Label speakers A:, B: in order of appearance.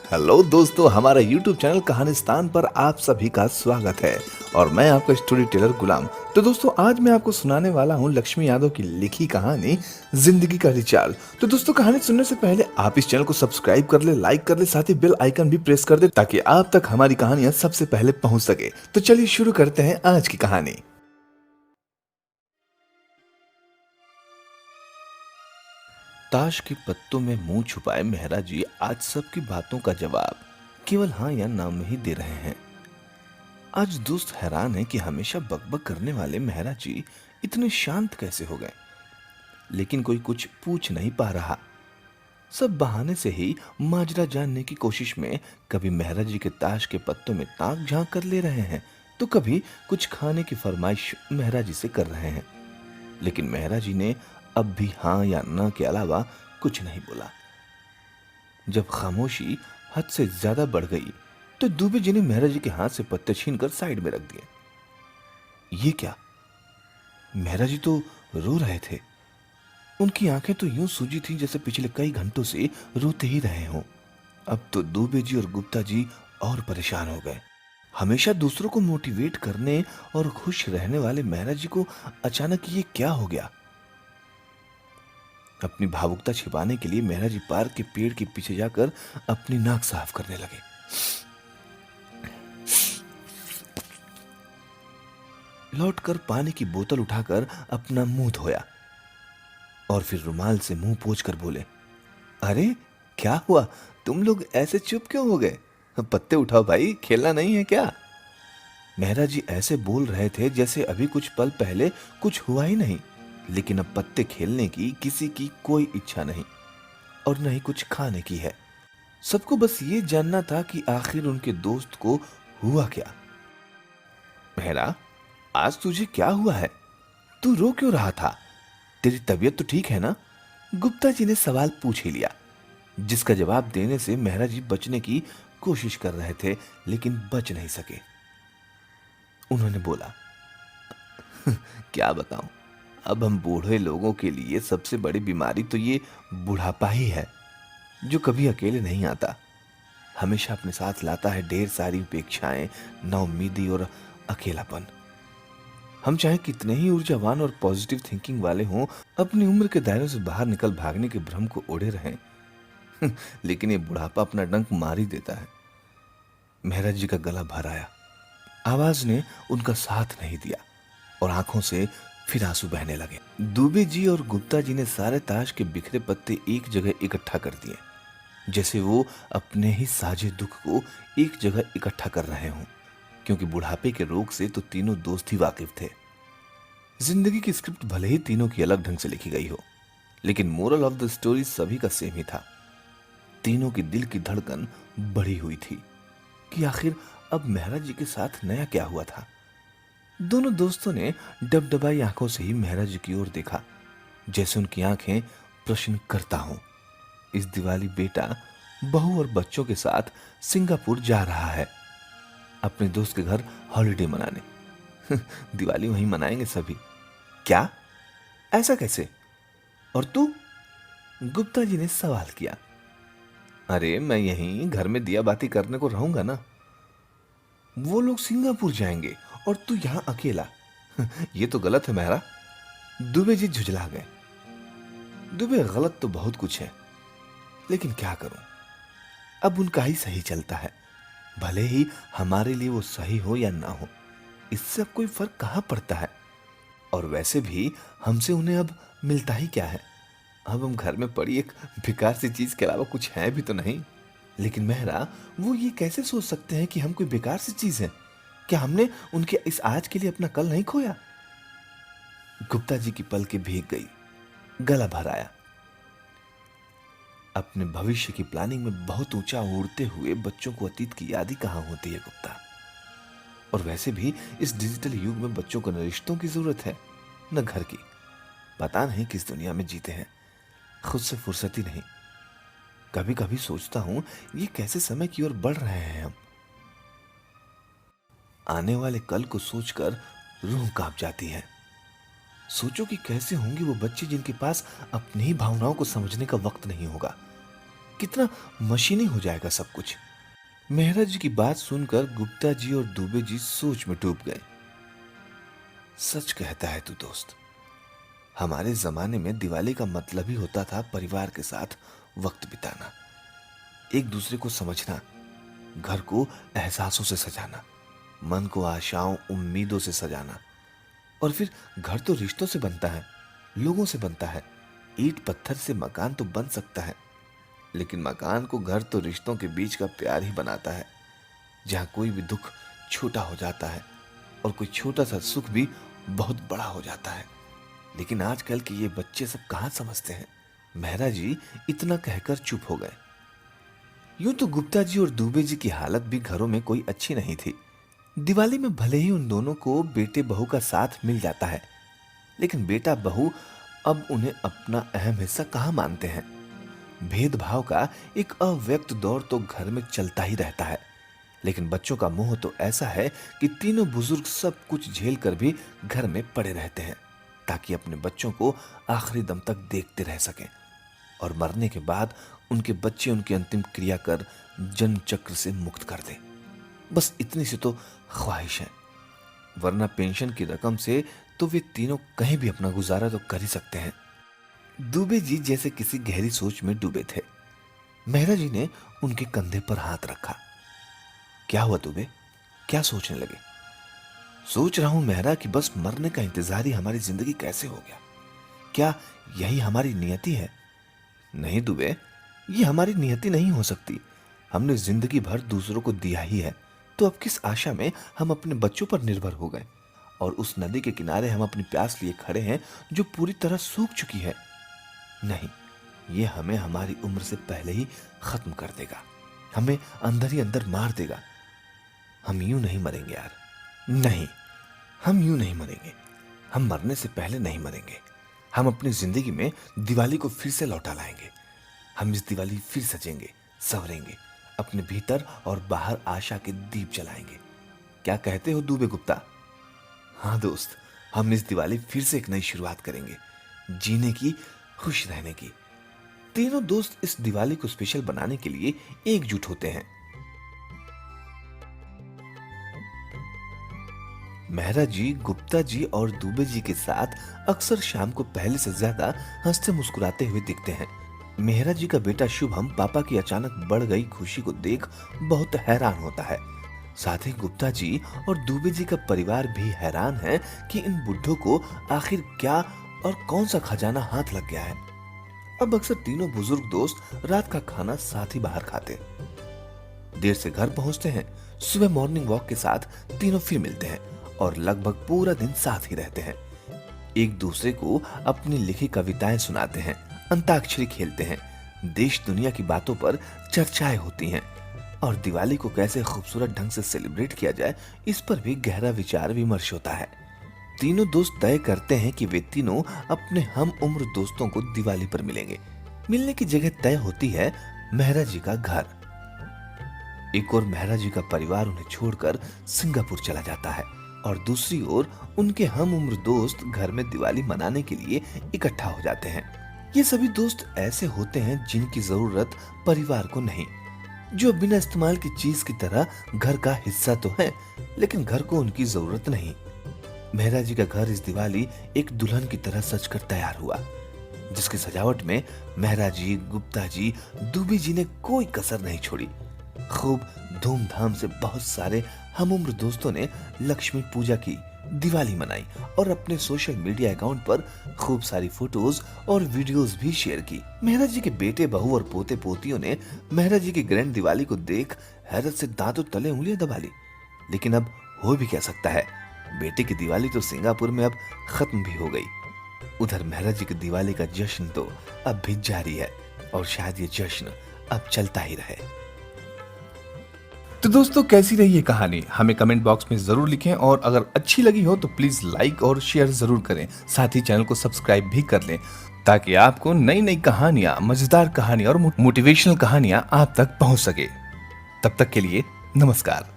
A: Hello दोस्तों, हमारा YouTube channel कहानिस्तान पर आप सभी का स्वागत है और मैं आपका स्टोरी टेलर गुलाम। तो दोस्तों, आज मैं आपको सुनाने वाला हूँ लक्ष्मी यादव की लिखी कहानी जिंदगी का रिचाल। तो दोस्तों, कहानी सुनने से पहले आप इस चैनल को सब्सक्राइब कर ले, लाइक कर ले, साथ ही बेल आइकन भी प्रेस कर दे ताकि आप तक हमारी कहानियां सबसे पहले पहुंच सके। तो चलिए शुरू करते हैं आज की कहानी। ताश के पत्तों में मुंह छुपाए मेहरा जी आज सबकी बातों का जवाब केवल हाँ या ना में ही दे रहे हैं। आज दोस्त हैरान है कि हमेशा बकबक करने वाले मेहरा जी इतने शांत कैसे हो गए, लेकिन कोई कुछ पूछ नहीं पा रहा। सब बहाने से ही माजरा जानने की कोशिश में कभी मेहरा जी के ताश के पत्तों में ताक झांक कर ले रहे हैं, तो कभी कुछ खाने की फरमाइश मेहरा जी से कर रहे हैं। लेकिन मेहरा जी ने अब भी हाँ या ना के अलावा कुछ नहीं बोला। जब खामोशी हद से ज्यादा बढ़ गई तो दुबे जी ने मेहरा जी के हाथ से पत्ते छीनकर साइड में रख दिए। ये क्या? मेहरा जी तो रो रहे थे। उनकी आंखें तो यूं सूजी थी जैसे पिछले कई घंटों से रोते ही रहे हों। अब तो दुबे जी और गुप्ता जी और परेशान हो गए। हमेशा दूसरों को मोटिवेट करने और खुश रहने वाले मेहरा जी को अचानक ये क्या हो गया? अपनी भावुकता छिपाने के लिए मेहरा जी पार्क के पेड़ के पीछे जाकर अपनी नाक साफ करने लगे। लौटकर पानी की बोतल उठाकर अपना मुंह धोया और फिर रुमाल से मुंह पोंछकर बोले, अरे क्या हुआ? तुम लोग ऐसे चुप क्यों हो गए? पत्ते उठाओ भाई, खेलना नहीं है क्या? मेहरा जी ऐसे बोल रहे थे जैसे अभी कुछ पल पहले कुछ हुआ ही नहीं, लेकिन अब पत्ते खेलने की किसी की कोई इच्छा नहीं और न ही कुछ खाने की है। सबको बस ये जानना था कि आखिर उनके दोस्त को हुआ क्या। मेहरा, आज तुझे क्या हुआ है? तू रो क्यों रहा था? तेरी तबीयत तो ठीक है ना? गुप्ता जी ने सवाल पूछ ही लिया, जिसका जवाब देने से मेहरा जी बचने की कोशिश कर रहे थे, लेकिन बच नहीं सके। उन्होंने बोला, क्या बताऊं, अब हम बूढ़े लोगों के लिए सबसे बड़ी बीमारी तो ये बुढ़ापा ही है, जो कभी अकेले नहीं आता। हमेशा अपने साथ लाता है ढेर सारी उपेक्षाएं, नाउम्मीदी और अकेलापन। हम चाहे कितने ही ऊर्जावान और पॉजिटिव थिंकिंग वाले हों, अपनी उम्र के दायरों से बाहर निकल भागने के भ्रम को ओढ़े रहें, लेकिन ये बुढ़ापा अपना डंक मार ही देता है। मेहरा जी का गला भर आया। आवाज ने उनका साथ नहीं दिया और आंखों से फिर आंसू बहने लगे। दुबे जी और गुप्ता जी ने सारे ताश के बिखरे पत्ते एक जगह इकट्ठा कर दिए, जैसे वो अपने ही साझे दुख को एक जगह इकट्ठा कर रहे हों, क्योंकि बुढ़ापे के रोग से तो तीनों दोस्त ही वाकिफ थे। जिंदगी की स्क्रिप्ट भले ही तीनों की अलग ढंग से लिखी गई हो, लेकिन मोरल ऑफ द स्टोरी सभी का सेम ही था। तीनों की दिल की धड़कन बढ़ी हुई थी कि आखिर अब मेहरा जी के साथ नया क्या हुआ था। दोनों दोस्तों ने डबडबाई आंखों से ही मेहरा जी की ओर देखा, जैसे उनकी आंखें प्रश्न करता हों। इस दिवाली बेटा बहू और बच्चों के साथ सिंगापुर जा रहा है, अपने दोस्त के घर हॉलिडे मनाने। दिवाली वहीं मनाएंगे सभी। क्या? ऐसा कैसे? और तू? गुप्ता जी ने सवाल किया। अरे मैं यहीं घर में दिया बाती करने को रहूंगा ना। वो लोग सिंगापुर जाएंगे और तू यहां अकेला। ये तो गलत है मेहरा। दुबे जी झुंझला गए। दुबे, गलत तो बहुत कुछ है, लेकिन क्या करूं, अब उनका ही सही चलता है। भले ही हमारे लिए वो सही हो या ना हो, इससे अब कोई फर्क कहां पड़ता है। और वैसे भी हमसे उन्हें अब मिलता ही क्या है। अब हम घर में पड़ी एक बेकार सी चीज के अलावा कुछ है भी तो नहीं। लेकिन मेहरा, वो ये कैसे सोच सकते हैं कि हम कोई बेकार सी चीज है? क्या हमने उनके इस आज के लिए अपना कल नहीं खोया? गुप्ता जी की पलकें भीग गई, गला भर आया। अपने भविष्य की प्लानिंग में बहुत ऊंचा उड़ते हुए बच्चों को अतीत की याद ही कहां होती है गुप्ता। और वैसे भी इस डिजिटल युग में बच्चों को न रिश्तों की जरूरत है, न घर की। पता नहीं किस दुनिया में जीते हैं, खुद से फुर्सत ही नहीं। कभी कभी सोचता हूं, ये कैसे समय की ओर बढ़ रहे हैं हम। आने वाले कल को सोचकर रूह कांप जाती है। सोचो कि कैसे होंगे वो बच्चे जिनके पास अपनी ही भावनाओं को समझने का वक्त नहीं होगा। कितना मशीनी हो जाएगा सब कुछ। मेहरा जी की बात सुनकर गुप्ता जी और दुबे जी सोच में डूब गए। सच कहता है तू दोस्त, हमारे जमाने में दिवाली का मतलब ही होता था परिवार के साथ वक्त बिताना, एक दूसरे को समझना, घर को एहसासों से सजाना, मन को आशाओं उम्मीदों से सजाना। और फिर घर तो रिश्तों से बनता है, लोगों से बनता है। ईंट पत्थर से मकान तो बन सकता है, लेकिन मकान को घर तो रिश्तों के बीच का प्यार ही बनाता है, जहां कोई भी दुख छोटा हो जाता है और कोई छोटा सा सुख भी बहुत बड़ा हो जाता है। लेकिन आजकल के ये बच्चे सब कहां समझते हैं। मेहरा जी इतना कहकर चुप हो गए। यूं तो गुप्ता जी और दुबे जी की हालत भी घरों में कोई अच्छी नहीं थी। दिवाली में भले ही उन दोनों को बेटे बहू का साथ मिल जाता है, लेकिन बेटा बहू अब उन्हें अपना अहम हिस्सा कहां मानते हैं। भेदभाव का एक अव्यक्त दौर तो घर में चलता ही रहता है, लेकिन बच्चों का मोह तो ऐसा है कि तीनों बुजुर्ग सब कुछ झेल कर भी घर में पड़े रहते हैं, ताकि अपने बच्चों को आखिरी दम तक देखते रह सकें और मरने के बाद उनके बच्चे उनकी अंतिम क्रिया कर जन्म चक्र से मुक्त कर दें। बस इतनी सी तो ख्वाहिश है, वरना पेंशन की रकम से तो वे तीनों कहीं भी अपना गुजारा तो कर ही सकते हैं। दुबे जी जैसे किसी गहरी सोच में डूबे थे। मेहरा जी ने उनके कंधे पर हाथ रखा। क्या हुआ दुबे, क्या सोचने लगे? सोच रहा हूं मेहरा कि बस मरने का इंतजार ही हमारी जिंदगी कैसे हो गया। क्या यही हमारी नियति है? नहीं दुबे, ये हमारी नियति नहीं हो सकती। हमने जिंदगी भर दूसरों को दिया ही है, तो अब किस आशा में हम अपने बच्चों पर निर्भर हो गए और उस नदी के किनारे हम अपनी प्यास लिए खड़े हैं जो पूरी तरह सूख चुकी है। नहीं, ये हमें हमारी उम्र से पहले ही खत्म कर देगा, हमें अंदर ही अंदर मार देगा। हम यूं नहीं मरेंगे यार, नहीं, हम यूं नहीं मरेंगे। हम मरने से पहले नहीं मरेंगे। हम अपनी जिंदगी में दिवाली को फिर से लौटा लाएंगे। हम इस दिवाली फिर सजेंगे, संवरेंगे, अपने भीतर और बाहर आशा के दीप जलाएंगे। क्या कहते हो दुबे गुप्ता? हाँ दोस्त, हम इस दिवाली फिर से एक नई शुरुआत करेंगे, जीने की, खुश रहने की। तीनों दोस्त इस दिवाली को स्पेशल बनाने के लिए एकजुट होते हैं। मेहरा जी, गुप्ता जी और दुबे जी के साथ अक्सर शाम को पहले से ज्यादा हंसते मुस्कुराते हुए दिखते हैं। मेहरा जी का बेटा शुभम पापा की अचानक बढ़ गई खुशी को देख बहुत हैरान होता है। साथ ही गुप्ता जी और दुबे जी का परिवार भी हैरान है कि इन बुड्ढों को आखिर क्या और कौन सा खजाना हाथ लग गया है। अब अक्सर तीनों बुजुर्ग दोस्त रात का खाना साथ ही बाहर खाते, देर से घर पहुंचते हैं। सुबह मॉर्निंग वॉक के साथ तीनों फिर मिलते हैं और लगभग पूरा दिन साथ ही रहते हैं। एक दूसरे को अपनी लिखी कविताएं सुनाते हैं, अंताक्षरी खेलते हैं, देश दुनिया की बातों पर चर्चाएं होती हैं और दिवाली को कैसे खूबसूरत ढंग से सेलिब्रेट किया जाए, इस पर भी गहरा विचार विमर्श होता है। तीनों दोस्त तय करते हैं कि वे तीनों अपने हम उम्र दोस्तों को दिवाली पर मिलेंगे। मिलने की जगह तय होती है मेहरा जी का घर। एक और मेहरा जी का परिवार उन्हें छोड़कर सिंगापुर चला जाता है और दूसरी ओर उनके हम उम्र दोस्त घर में दिवाली मनाने के लिए इकट्ठा हो जाते हैं। ये सभी दोस्त ऐसे होते हैं जिनकी जरूरत परिवार को नहीं, जो बिना इस्तेमाल की चीज की तरह घर का हिस्सा तो है, लेकिन घर को उनकी जरूरत नहीं। मेहरा जी का घर इस दिवाली एक दुल्हन की तरह सजकर तैयार हुआ, जिसकी सजावट में मेहरा जी, गुप्ता जी, दुबे जी ने कोई कसर नहीं छोड़ी। खूब धूमधाम से बहुत सारे हम उम्र दोस्तों ने लक्ष्मी पूजा की, दिवाली मनाई और अपने सोशल मीडिया अकाउंट पर खूब सारी फोटोज और वीडियोस भी शेयर की। मेहरा जी के बेटे बहू और पोते पोतियों ने मेहरा जी की ग्रैंड दिवाली को देख हैरत से दांतों तले उंगलियां दबा ली। लेकिन अब हो भी क्या सकता है, बेटे की दिवाली तो सिंगापुर में अब खत्म भी हो गई। उधर मेहरा जी की दिवाली का जश्न तो अब भी जारी है और शायद ये जश्न अब चलता ही रहे।
B: तो दोस्तों, कैसी रही ये कहानी हमें कमेंट बॉक्स में जरूर लिखें और अगर अच्छी लगी हो तो प्लीज लाइक और शेयर जरूर करें। साथ ही चैनल को सब्सक्राइब भी कर लें ताकि आपको नई नई कहानियां, मजेदार कहानियां और मोटिवेशनल कहानियां आप तक पहुंच सके। तब तक के लिए नमस्कार।